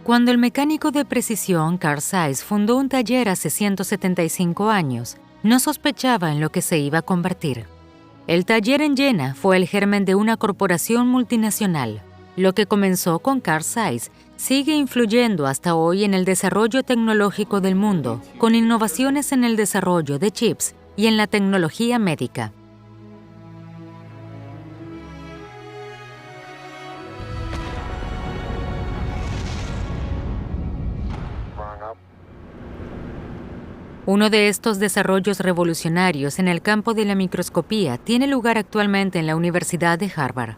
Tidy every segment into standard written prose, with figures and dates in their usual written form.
Cuando el mecánico de precisión Carl Zeiss fundó un taller hace 175 años, no sospechaba en lo que se iba a convertir. El taller en Jena fue el germen de una corporación multinacional. Lo que comenzó con Carl Zeiss sigue influyendo hasta hoy en el desarrollo tecnológico del mundo, con innovaciones en el desarrollo de chips y en la tecnología médica. Uno de estos desarrollos revolucionarios en el campo de la microscopía tiene lugar actualmente en la Universidad de Harvard.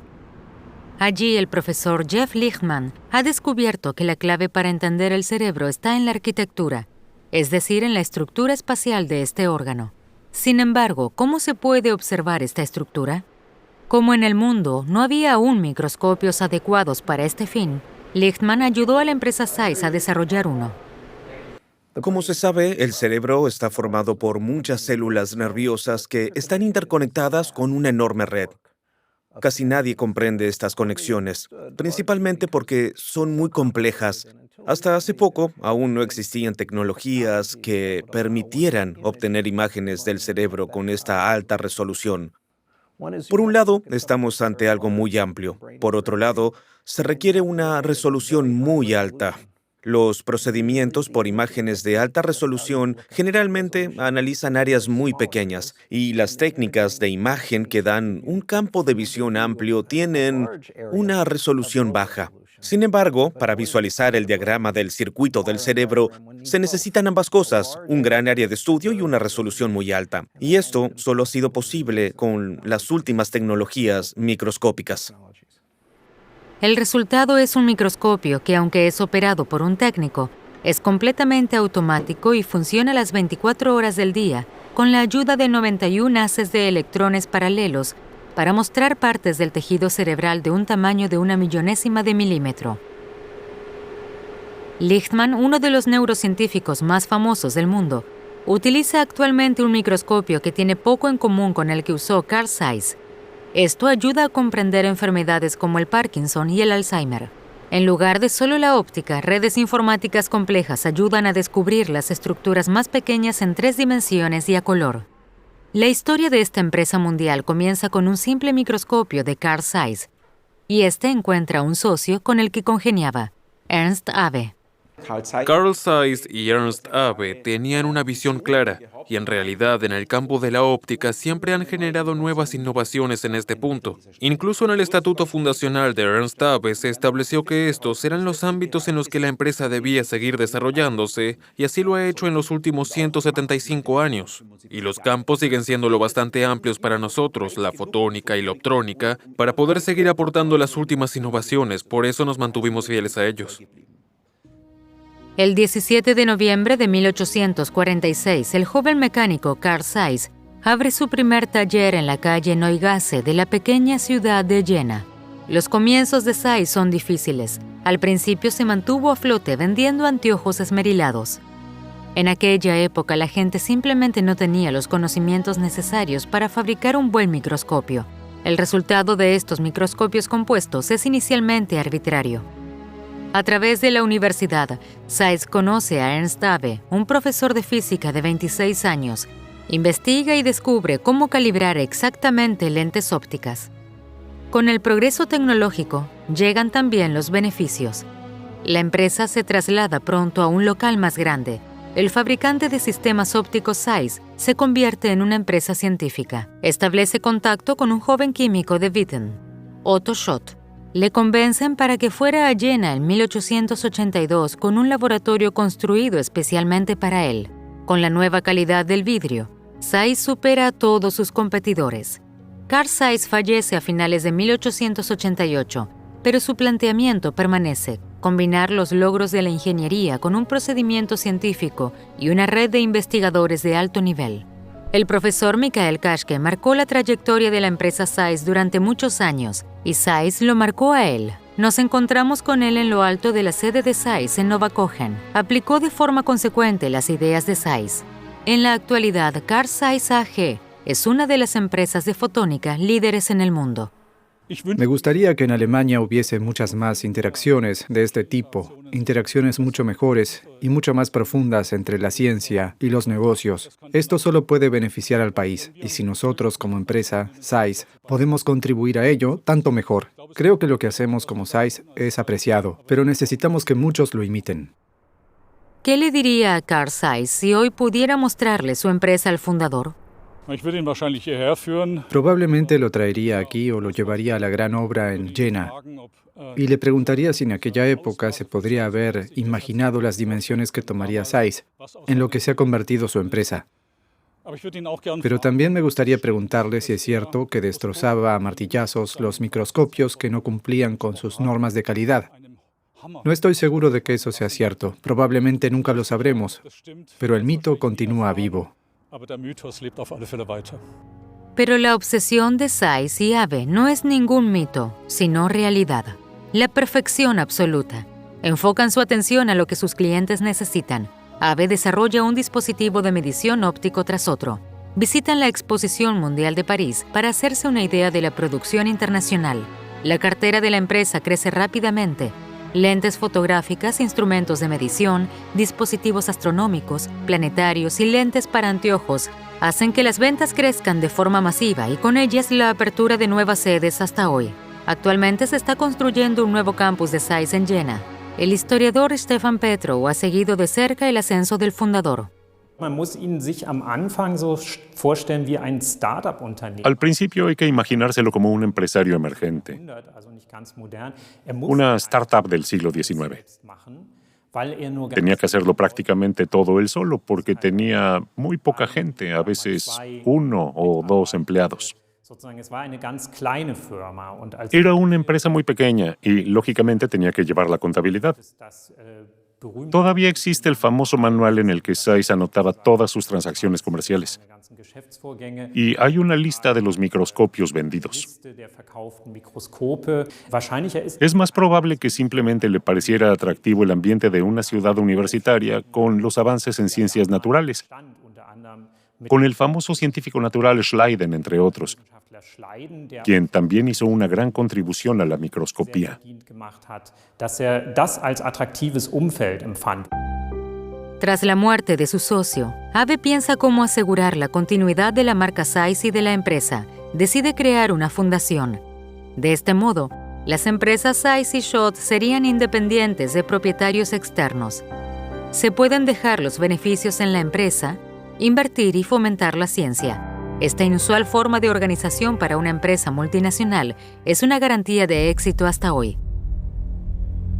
Allí, el profesor Jeff Lichtman ha descubierto que la clave para entender el cerebro está en la arquitectura, es decir, en la estructura espacial de este órgano. Sin embargo, ¿cómo se puede observar esta estructura? Como en el mundo no había aún microscopios adecuados para este fin, Lichtman ayudó a la empresa Zeiss a desarrollar uno. Como se sabe, el cerebro está formado por muchas células nerviosas que están interconectadas con una enorme red. Casi nadie comprende estas conexiones, principalmente porque son muy complejas. Hasta hace poco, aún no existían tecnologías que permitieran obtener imágenes del cerebro con esta alta resolución. Por un lado, estamos ante algo muy amplio. Por otro lado, se requiere una resolución muy alta. Los procedimientos por imágenes de alta resolución generalmente analizan áreas muy pequeñas, y las técnicas de imagen que dan un campo de visión amplio tienen una resolución baja. Sin embargo, para visualizar el diagrama del circuito del cerebro, se necesitan ambas cosas, un gran área de estudio y una resolución muy alta. Y esto solo ha sido posible con las últimas tecnologías microscópicas. El resultado es un microscopio que, aunque es operado por un técnico, es completamente automático y funciona las 24 horas del día con la ayuda de 91 haces de electrones paralelos para mostrar partes del tejido cerebral de un tamaño de 1/1000ª de milímetro. Lichtman, uno de los neurocientíficos más famosos del mundo, utiliza actualmente un microscopio que tiene poco en común con el que usó Carl Zeiss. Esto ayuda a comprender enfermedades como el Parkinson y el Alzheimer. En lugar de solo la óptica, redes informáticas complejas ayudan a descubrir las estructuras más pequeñas en 3 dimensiones y a color. La historia de esta empresa mundial comienza con un simple microscopio de Carl Zeiss, y este encuentra un socio con el que congeniaba, Ernst Abbe. Carl Zeiss y Ernst Abbe tenían una visión clara, y en realidad en el campo de la óptica siempre han generado nuevas innovaciones en este punto. Incluso en el estatuto fundacional de Ernst Abbe se estableció que estos eran los ámbitos en los que la empresa debía seguir desarrollándose, y así lo ha hecho en los últimos 175 años. Y los campos siguen siendo lo bastante amplios para nosotros, la fotónica y la optrónica, para poder seguir aportando las últimas innovaciones, por eso nos mantuvimos fieles a ellos. El 17 de noviembre de 1846, el joven mecánico Carl Zeiss abre su primer taller en la calle Neugasse de la pequeña ciudad de Jena. Los comienzos de Zeiss son difíciles. Al principio se mantuvo a flote vendiendo anteojos esmerilados. En aquella época la gente simplemente no tenía los conocimientos necesarios para fabricar un buen microscopio. El resultado de estos microscopios compuestos es inicialmente arbitrario. A través de la universidad, Zeiss conoce a Ernst Abbe, un profesor de física de 26 años. Investiga y descubre cómo calibrar exactamente lentes ópticas. Con el progreso tecnológico, llegan también los beneficios. La empresa se traslada pronto a un local más grande. El fabricante de sistemas ópticos Zeiss se convierte en una empresa científica. Establece contacto con un joven químico de Witten, Otto Schott. Le convencen para que fuera a Jena en 1882 con un laboratorio construido especialmente para él. Con la nueva calidad del vidrio, Zeiss supera a todos sus competidores. Carl Zeiss fallece a finales de 1888, pero su planteamiento permanece: combinar los logros de la ingeniería con un procedimiento científico y una red de investigadores de alto nivel. El profesor Michael Kaschke marcó la trayectoria de la empresa Zeiss durante muchos años, y Zeiss lo marcó a él. Nos encontramos con él en lo alto de la sede de Zeiss en Novakochen. Aplicó de forma consecuente las ideas de Zeiss. En la actualidad, Carl Zeiss AG es una de las empresas de fotónica líderes en el mundo. Me gustaría que en Alemania hubiese muchas más interacciones de este tipo, interacciones mucho mejores y mucho más profundas entre la ciencia y los negocios. Esto solo puede beneficiar al país, y si nosotros como empresa, SAIS, podemos contribuir a ello, tanto mejor. Creo que lo que hacemos como SAIS es apreciado, pero necesitamos que muchos lo imiten. ¿Qué le diría a Carl Zeiss si hoy pudiera mostrarle su empresa al fundador? Probablemente lo traería aquí o lo llevaría a la gran obra en Jena y le preguntaría si en aquella época se podría haber imaginado las dimensiones que tomaría SAIS, en lo que se ha convertido su empresa. Pero también me gustaría preguntarle si es cierto que destrozaba a martillazos los microscopios que no cumplían con sus normas de calidad. No estoy seguro de que eso sea cierto, probablemente nunca lo sabremos, pero el mito continúa vivo. Pero la obsesión de Zeiss y Abe no es ningún mito, sino realidad. La perfección absoluta. Enfocan su atención a lo que sus clientes necesitan. Abe desarrolla un dispositivo de medición óptico tras otro. Visitan la Exposición Mundial de París para hacerse una idea de la producción internacional. La cartera de la empresa crece rápidamente. Lentes fotográficas, instrumentos de medición, dispositivos astronómicos, planetarios y lentes para anteojos hacen que las ventas crezcan de forma masiva y con ellas la apertura de nuevas sedes hasta hoy. Actualmente se está construyendo un nuevo campus de Zeiss en Jena. El historiador Stefan Petrow ha seguido de cerca el ascenso del fundador. Al principio hay que imaginárselo como un empresario emergente, una startup del siglo XIX. Tenía que hacerlo prácticamente todo él solo porque tenía muy poca gente, a veces 1 o 2 empleados. Era una empresa muy pequeña y, lógicamente, tenía que llevar la contabilidad. Todavía existe el famoso manual en el que Zeiss anotaba todas sus transacciones comerciales. Y hay una lista de los microscopios vendidos. Es más probable que simplemente le pareciera atractivo el ambiente de una ciudad universitaria con los avances en ciencias naturales, con el famoso científico natural Schleiden, entre otros, quien también hizo una gran contribución a la microscopía. Tras la muerte de su socio, Abe piensa cómo asegurar la continuidad de la marca Zeiss y de la empresa. Decide crear una fundación. De este modo, las empresas Zeiss y Schott serían independientes de propietarios externos. Se pueden dejar los beneficios en la empresa, invertir y fomentar la ciencia. Esta inusual forma de organización para una empresa multinacional es una garantía de éxito hasta hoy.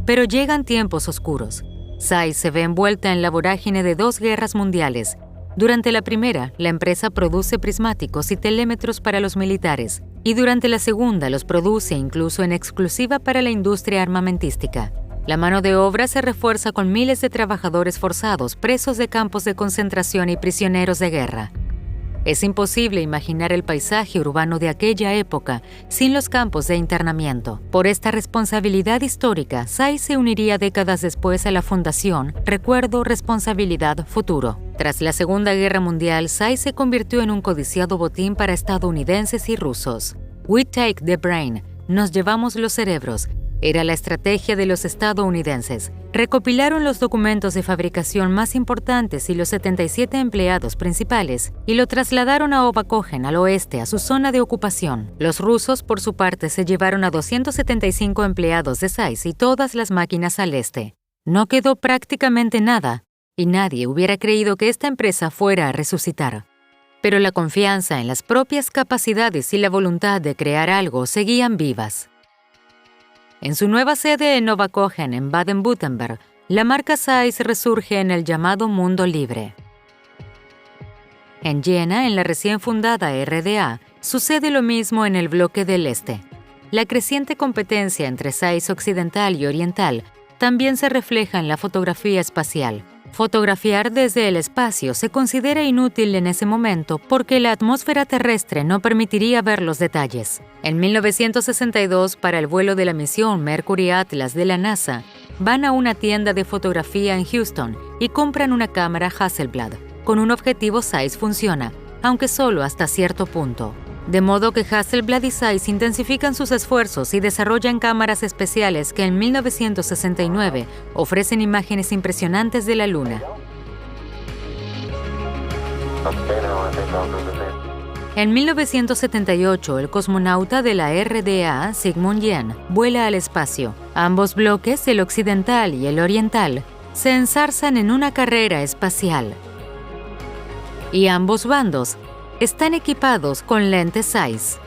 Pero llegan tiempos oscuros. Zeiss se ve envuelta en la vorágine de 2 guerras mundiales. Durante la primera, la empresa produce prismáticos y telémetros para los militares, y durante la segunda los produce incluso en exclusiva para la industria armamentística. La mano de obra se refuerza con miles de trabajadores forzados, presos de campos de concentración y prisioneros de guerra. Es imposible imaginar el paisaje urbano de aquella época sin los campos de internamiento. Por esta responsabilidad histórica, Zeiss se uniría décadas después a la fundación Recuerdo, Responsabilidad, Futuro. Tras la Segunda Guerra Mundial, Zeiss se convirtió en un codiciado botín para estadounidenses y rusos. We take the brain, nos llevamos los cerebros. Era la estrategia de los estadounidenses. Recopilaron los documentos de fabricación más importantes y los 77 empleados principales y lo trasladaron a Oberkochen, al oeste, a su zona de ocupación. Los rusos, por su parte, se llevaron a 275 empleados de Zeiss y todas las máquinas al este. No quedó prácticamente nada, y nadie hubiera creído que esta empresa fuera a resucitar. Pero la confianza en las propias capacidades y la voluntad de crear algo seguían vivas. En su nueva sede en Oberkochen, en Baden-Württemberg, la marca Zeiss resurge en el llamado mundo libre. En Jena, en la recién fundada RDA, sucede lo mismo en el bloque del Este. La creciente competencia entre Zeiss occidental y oriental también se refleja en la fotografía espacial. Fotografiar desde el espacio se considera inútil en ese momento porque la atmósfera terrestre no permitiría ver los detalles. En 1962, para el vuelo de la misión Mercury Atlas de la NASA, van a una tienda de fotografía en Houston y compran una cámara Hasselblad. Con un objetivo Zeiss funciona, aunque solo hasta cierto punto. De modo que Hasselblad y Zeiss intensifican sus esfuerzos y desarrollan cámaras especiales que en 1969 ofrecen imágenes impresionantes de la Luna. En 1978, el cosmonauta de la RDA, Sigmund Jähn, vuela al espacio. Ambos bloques, el occidental y el oriental, se enzarzan en una carrera espacial. Y ambos bandos están equipados con lentes Zeiss.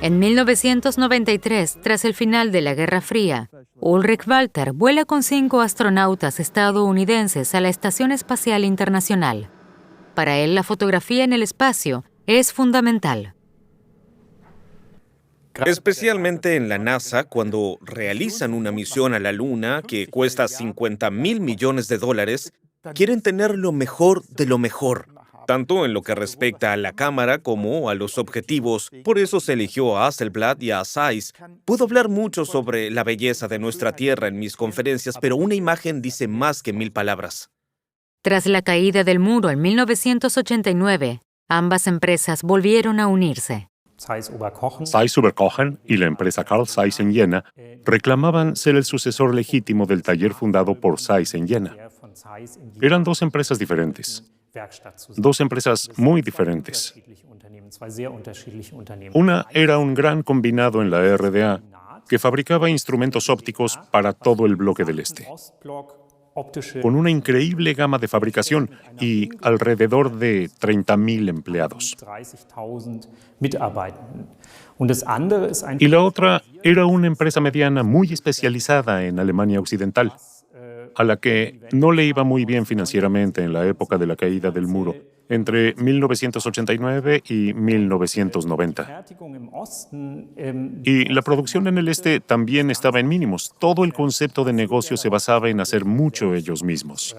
En 1993, tras el final de la Guerra Fría, Ulrich Walter vuela con 5 astronautas estadounidenses a la Estación Espacial Internacional. Para él, la fotografía en el espacio es fundamental. Especialmente en la NASA, cuando realizan una misión a la Luna que cuesta $50,000 millones, quieren tener lo mejor de lo mejor, tanto en lo que respecta a la cámara como a los objetivos. Por eso se eligió a Hasselblad y a Zeiss. Puedo hablar mucho sobre la belleza de nuestra Tierra en mis conferencias, pero una imagen dice más que 1000 palabras. Tras la caída del muro en 1989, ambas empresas volvieron a unirse. Zeiss-Oberkochen y la empresa Carl Zeiss en Jena reclamaban ser el sucesor legítimo del taller fundado por Zeiss en Jena. Eran 2 empresas diferentes, 2 empresas muy diferentes. Una era un gran combinado en la RDA que fabricaba instrumentos ópticos para todo el bloque del este, con una increíble gama de fabricación y alrededor de 30,000 empleados. Y la otra era una empresa mediana muy especializada en Alemania Occidental, a la que no le iba muy bien financieramente en la época de la caída del muro, entre 1989 y 1990. Y la producción en el este también estaba en mínimos. Todo el concepto de negocio se basaba en hacer mucho ellos mismos.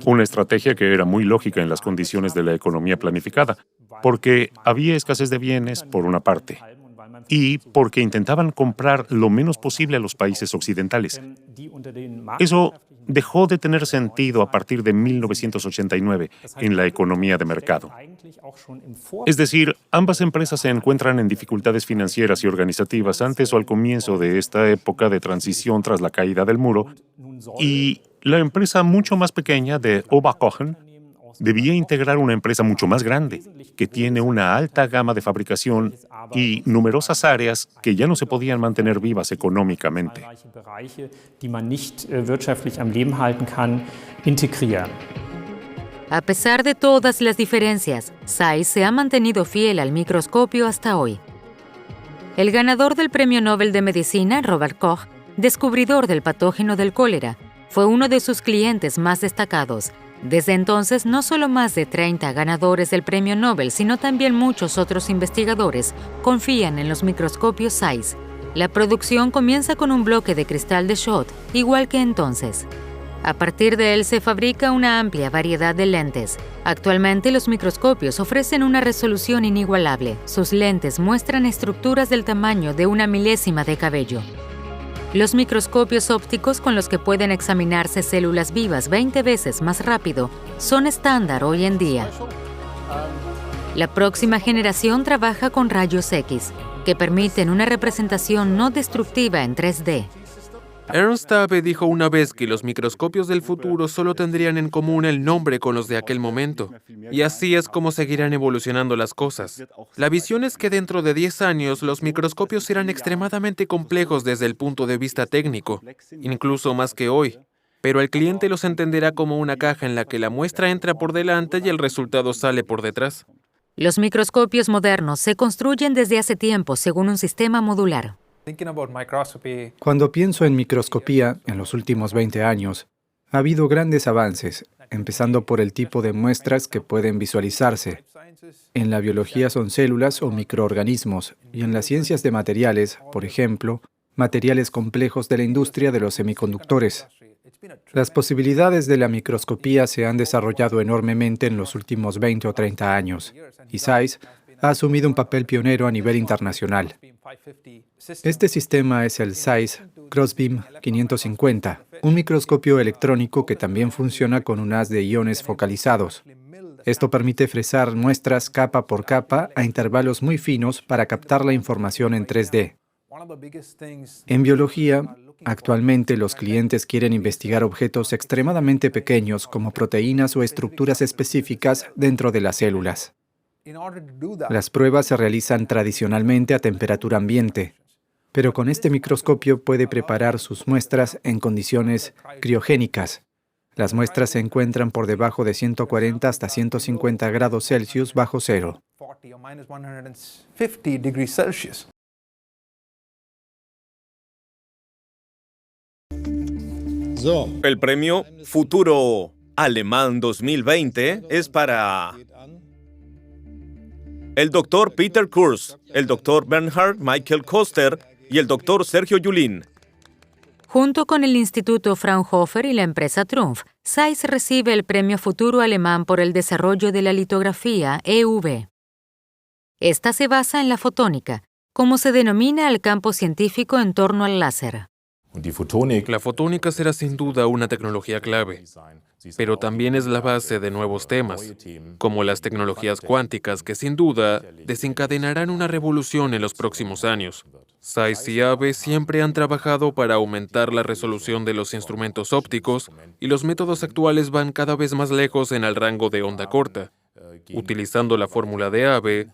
Una estrategia que era muy lógica en las condiciones de la economía planificada, porque había escasez de bienes, por una parte, y porque intentaban comprar lo menos posible a los países occidentales. Eso dejó de tener sentido a partir de 1989 en la economía de mercado. Es decir, ambas empresas se encuentran en dificultades financieras y organizativas antes o al comienzo de esta época de transición tras la caída del muro, y la empresa mucho más pequeña de Oberkochen debía integrar una empresa mucho más grande, que tiene una alta gama de fabricación y numerosas áreas que ya no se podían mantener vivas económicamente. A pesar de todas las diferencias, Zeiss se ha mantenido fiel al microscopio hasta hoy. El ganador del Premio Nobel de Medicina, Robert Koch, descubridor del patógeno del cólera, fue uno de sus clientes más destacados. Desde entonces, no solo más de 30 ganadores del Premio Nobel, sino también muchos otros investigadores confían en los microscopios Zeiss. La producción comienza con un bloque de cristal de Schott, igual que entonces. A partir de él se fabrica una amplia variedad de lentes. Actualmente los microscopios ofrecen una resolución inigualable. Sus lentes muestran estructuras del tamaño de una milésima de cabello. Los microscopios ópticos con los que pueden examinarse células vivas 20 veces más rápido son estándar hoy en día. La próxima generación trabaja con rayos X, que permiten una representación no destructiva en 3D. Ernst Abbe dijo una vez que los microscopios del futuro solo tendrían en común el nombre con los de aquel momento. Y así es como seguirán evolucionando las cosas. La visión es que dentro de 10 años los microscopios serán extremadamente complejos desde el punto de vista técnico, incluso más que hoy. Pero el cliente los entenderá como una caja en la que la muestra entra por delante y el resultado sale por detrás. Los microscopios modernos se construyen desde hace tiempo según un sistema modular. Cuando pienso en microscopía, en los últimos 20 años, ha habido grandes avances, empezando por el tipo de muestras que pueden visualizarse. En la biología son células o microorganismos, y en las ciencias de materiales, por ejemplo, materiales complejos de la industria de los semiconductores. Las posibilidades de la microscopía se han desarrollado enormemente en los últimos 20 o 30 años, y Zeiss ha asumido un papel pionero a nivel internacional. Este sistema es el Zeiss Crossbeam 550, un microscopio electrónico que también funciona con un haz de iones focalizados. Esto permite fresar muestras capa por capa a intervalos muy finos para captar la información en 3D. En biología, actualmente los clientes quieren investigar objetos extremadamente pequeños como proteínas o estructuras específicas dentro de las células. Las pruebas se realizan tradicionalmente a temperatura ambiente, pero con este microscopio puede preparar sus muestras en condiciones criogénicas. Las muestras se encuentran por debajo de 140 hasta 150 grados Celsius bajo cero. El premio Futuro Alemán 2020 es para el Dr. Peter Kurz, el Dr. Bernhard Michael Koster y el Dr. Sergio Yulín. Junto con el Instituto Fraunhofer y la empresa Trumpf, Zeiss recibe el Premio Futuro Alemán por el desarrollo de la litografía EUV. Esta se basa en la fotónica, como se denomina al campo científico en torno al láser. La fotónica será sin duda una tecnología clave, pero también es la base de nuevos temas, como las tecnologías cuánticas que sin duda desencadenarán una revolución en los próximos años. Zeiss y ABE siempre han trabajado para aumentar la resolución de los instrumentos ópticos y los métodos actuales van cada vez más lejos en el rango de onda corta. Utilizando la fórmula de ABE,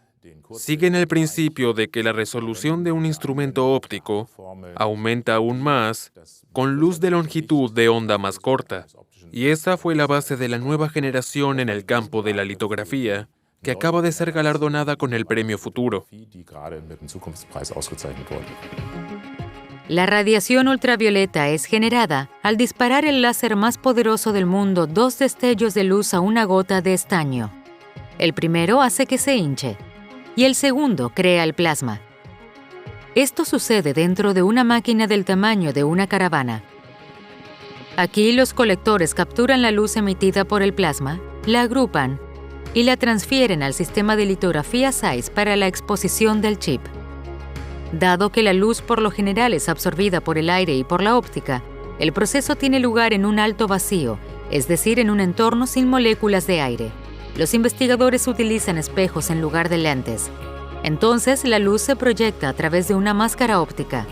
siguen el principio de que la resolución de un instrumento óptico aumenta aún más con luz de longitud de onda más corta. Y esa fue la base de la nueva generación en el campo de la litografía, que acaba de ser galardonada con el Premio Futuro. La radiación ultravioleta es generada al disparar el láser más poderoso del mundo 2 destellos de luz a una gota de estaño. El primero hace que se hinche y el segundo crea el plasma. Esto sucede dentro de una máquina del tamaño de una caravana. Aquí los colectores capturan la luz emitida por el plasma, la agrupan y la transfieren al sistema de litografía Zeiss para la exposición del chip. Dado que la luz por lo general es absorbida por el aire y por la óptica, el proceso tiene lugar en un alto vacío, es decir, en un entorno sin moléculas de aire. Los investigadores utilizan espejos en lugar de lentes. Entonces, la luz se proyecta a través de una máscara óptica.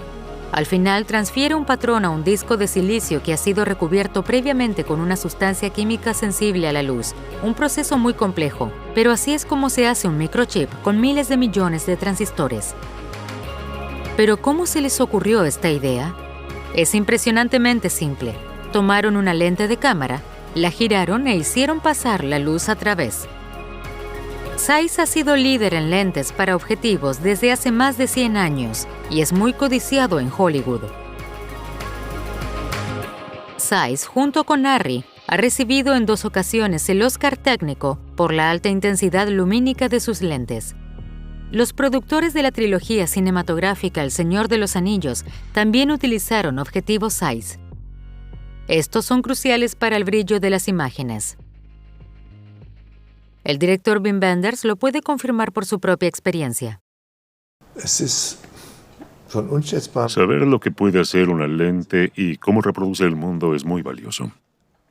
Al final, transfiere un patrón a un disco de silicio que ha sido recubierto previamente con una sustancia química sensible a la luz. Un proceso muy complejo, pero así es como se hace un microchip con miles de millones de transistores. ¿Pero cómo se les ocurrió esta idea? Es impresionantemente simple. Tomaron una lente de cámara, la giraron e hicieron pasar la luz a través. Zeiss ha sido líder en lentes para objetivos desde hace más de 100 años y es muy codiciado en Hollywood. Zeiss, junto con ARRI, ha recibido en 2 ocasiones el Oscar técnico por la alta intensidad lumínica de sus lentes. Los productores de la trilogía cinematográfica El Señor de los Anillos también utilizaron objetivos Zeiss. Estos son cruciales para el brillo de las imágenes. El director Wim Wenders lo puede confirmar por su propia experiencia. Saber lo que puede hacer una lente y cómo reproduce el mundo es muy valioso.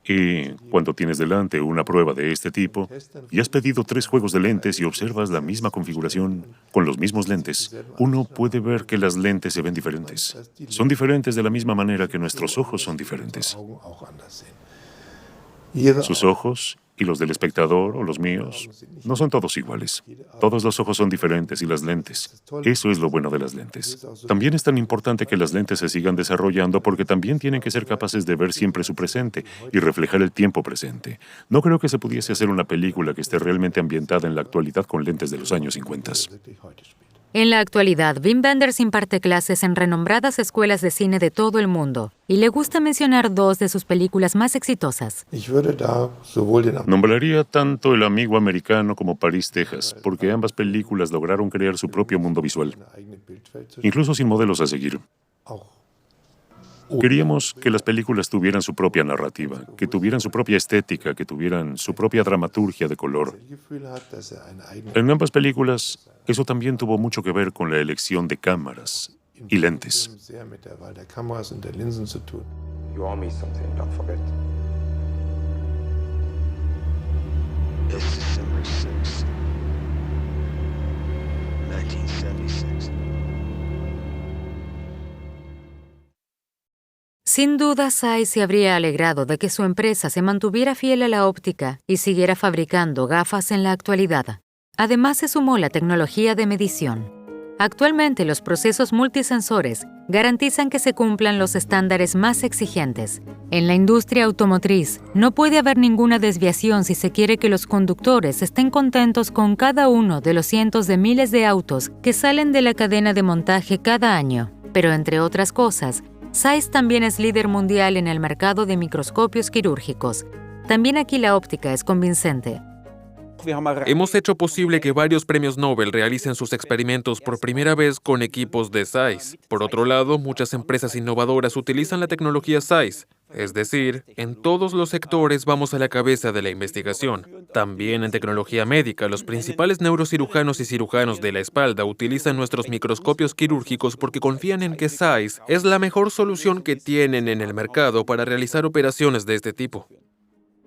Y cuando tienes delante una prueba de este tipo y has pedido 3 juegos de lentes y observas la misma configuración con los mismos lentes, uno puede ver que las lentes se ven diferentes. Son diferentes de la misma manera que nuestros ojos son diferentes. Sus ojos y los del espectador o los míos no son todos iguales. Todos los ojos son diferentes y las lentes. Eso es lo bueno de las lentes. También es tan importante que las lentes se sigan desarrollando porque también tienen que ser capaces de ver siempre su presente y reflejar el tiempo presente. No creo que se pudiese hacer una película que esté realmente ambientada en la actualidad con lentes de los años 50. En la actualidad, Wim Wenders imparte clases en renombradas escuelas de cine de todo el mundo y le gusta mencionar 2 de sus películas más exitosas. Nombraría tanto El amigo americano como París, Texas, porque ambas películas lograron crear su propio mundo visual, incluso sin modelos a seguir. Queríamos que las películas tuvieran su propia narrativa, que tuvieran su propia estética, que tuvieran su propia dramaturgia de color. En ambas películas, eso también tuvo mucho que ver con la elección de cámaras y lentes. It's December 6th, 1976. Sin duda, Zeiss se habría alegrado de que su empresa se mantuviera fiel a la óptica y siguiera fabricando gafas en la actualidad. Además, se sumó la tecnología de medición. Actualmente, los procesos multisensores garantizan que se cumplan los estándares más exigentes. En la industria automotriz, no puede haber ninguna desviación si se quiere que los conductores estén contentos con cada uno de los cientos de miles de autos que salen de la cadena de montaje cada año. Pero entre otras cosas, Zeiss también es líder mundial en el mercado de microscopios quirúrgicos. También aquí la óptica es convincente. Hemos hecho posible que varios premios Nobel realicen sus experimentos por primera vez con equipos de Zeiss. Por otro lado, muchas empresas innovadoras utilizan la tecnología Zeiss. Es decir, en todos los sectores vamos a la cabeza de la investigación. También en tecnología médica, los principales neurocirujanos y cirujanos de la espalda utilizan nuestros microscopios quirúrgicos porque confían en que Zeiss es la mejor solución que tienen en el mercado para realizar operaciones de este tipo.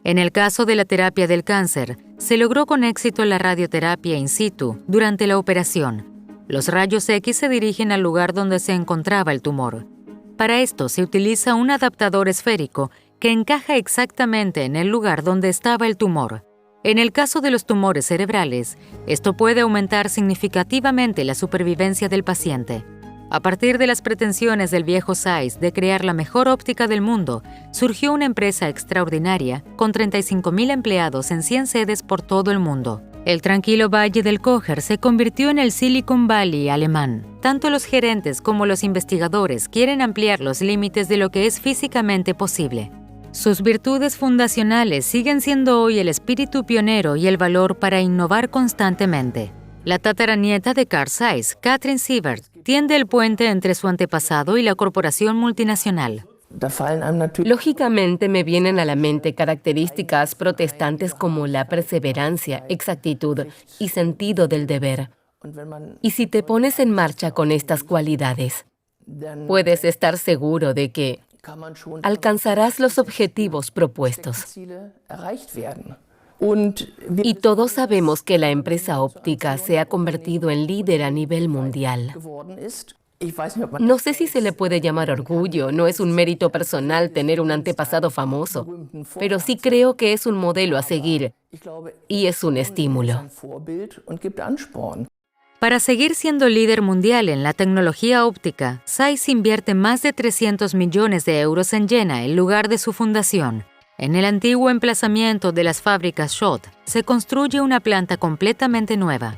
En el caso de la terapia del cáncer, se logró con éxito la radioterapia in situ durante la operación. Los rayos X se dirigen al lugar donde se encontraba el tumor. Para esto se utiliza un adaptador esférico que encaja exactamente en el lugar donde estaba el tumor. En el caso de los tumores cerebrales, esto puede aumentar significativamente la supervivencia del paciente. A partir de las pretensiones del viejo Zeiss de crear la mejor óptica del mundo, surgió una empresa extraordinaria con 35.000 empleados en 100 sedes por todo el mundo. El tranquilo Valle del Cóger se convirtió en el Silicon Valley alemán. Tanto los gerentes como los investigadores quieren ampliar los límites de lo que es físicamente posible. Sus virtudes fundacionales siguen siendo hoy el espíritu pionero y el valor para innovar constantemente. La tataranieta de Carl Zeiss, Katrin Sievert, tiende el puente entre su antepasado y la corporación multinacional. Lógicamente me vienen a la mente características protestantes como la perseverancia, exactitud y sentido del deber. Y si te pones en marcha con estas cualidades, puedes estar seguro de que alcanzarás los objetivos propuestos. Y todos sabemos que la empresa óptica se ha convertido en líder a nivel mundial. No sé si se le puede llamar orgullo, no es un mérito personal tener un antepasado famoso, pero sí creo que es un modelo a seguir y es un estímulo. Para seguir siendo líder mundial en la tecnología óptica, Zeiss invierte más de 300 millones de euros en Jena, el lugar de su fundación. En el antiguo emplazamiento de las fábricas Schott se construye una planta completamente nueva.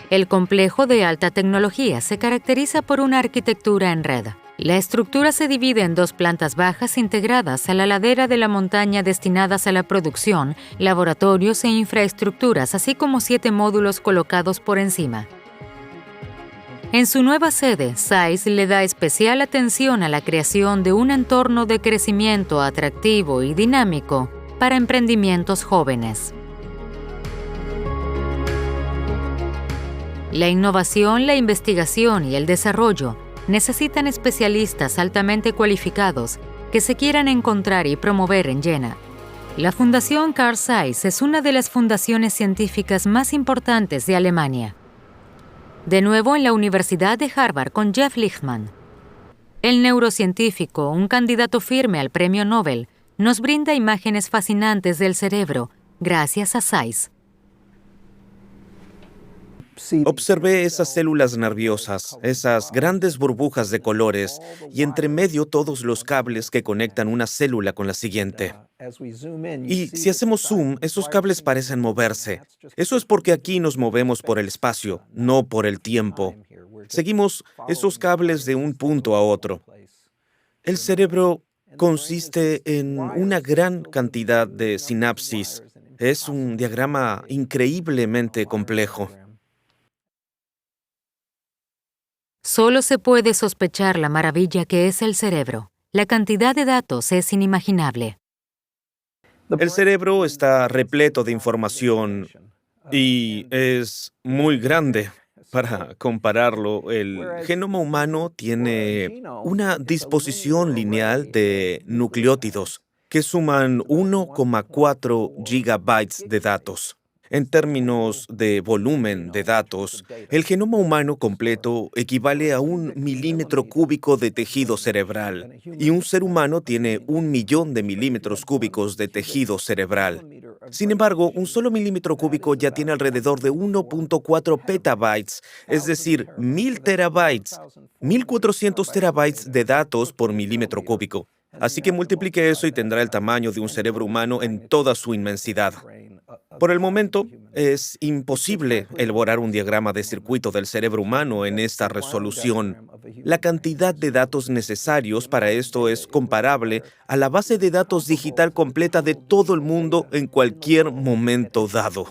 El complejo de alta tecnología se caracteriza por una arquitectura en red. La estructura se divide en 2 plantas bajas integradas a la ladera de la montaña destinadas a la producción, laboratorios e infraestructuras, así como 7 módulos colocados por encima. En su nueva sede, Zeiss le da especial atención a la creación de un entorno de crecimiento atractivo y dinámico para emprendimientos jóvenes. La innovación, la investigación y el desarrollo necesitan especialistas altamente cualificados que se quieran encontrar y promover en Jena. La Fundación Carl Zeiss es una de las fundaciones científicas más importantes de Alemania. De nuevo en la Universidad de Harvard con Jeff Lichtman. El neurocientífico, un candidato firme al premio Nobel, nos brinda imágenes fascinantes del cerebro gracias a Zeiss. Observé esas células nerviosas, esas grandes burbujas de colores y entre medio todos los cables que conectan una célula con la siguiente. Y si hacemos zoom, esos cables parecen moverse. Eso es porque aquí nos movemos por el espacio, no por el tiempo. Seguimos esos cables de un punto a otro. El cerebro consiste en una gran cantidad de sinapsis. Es un diagrama increíblemente complejo. Solo se puede sospechar la maravilla que es el cerebro. La cantidad de datos es inimaginable. El cerebro está repleto de información y es muy grande. Para compararlo, el genoma humano tiene una disposición lineal de nucleótidos. que suman 1,4 gigabytes de datos. En términos de volumen de datos, el genoma humano completo equivale a 1 milímetro cúbico de tejido cerebral, y un ser humano tiene 1 millón de milímetros cúbicos de tejido cerebral. Sin embargo, un solo milímetro cúbico ya tiene alrededor de 1,4 petabytes, es decir, 1000 terabytes, 1400 terabytes de datos por milímetro cúbico. Así que multiplique eso y tendrá el tamaño de un cerebro humano en toda su inmensidad. Por el momento, es imposible elaborar un diagrama de circuito del cerebro humano en esta resolución. La cantidad de datos necesarios para esto es comparable a la base de datos digital completa de todo el mundo en cualquier momento dado.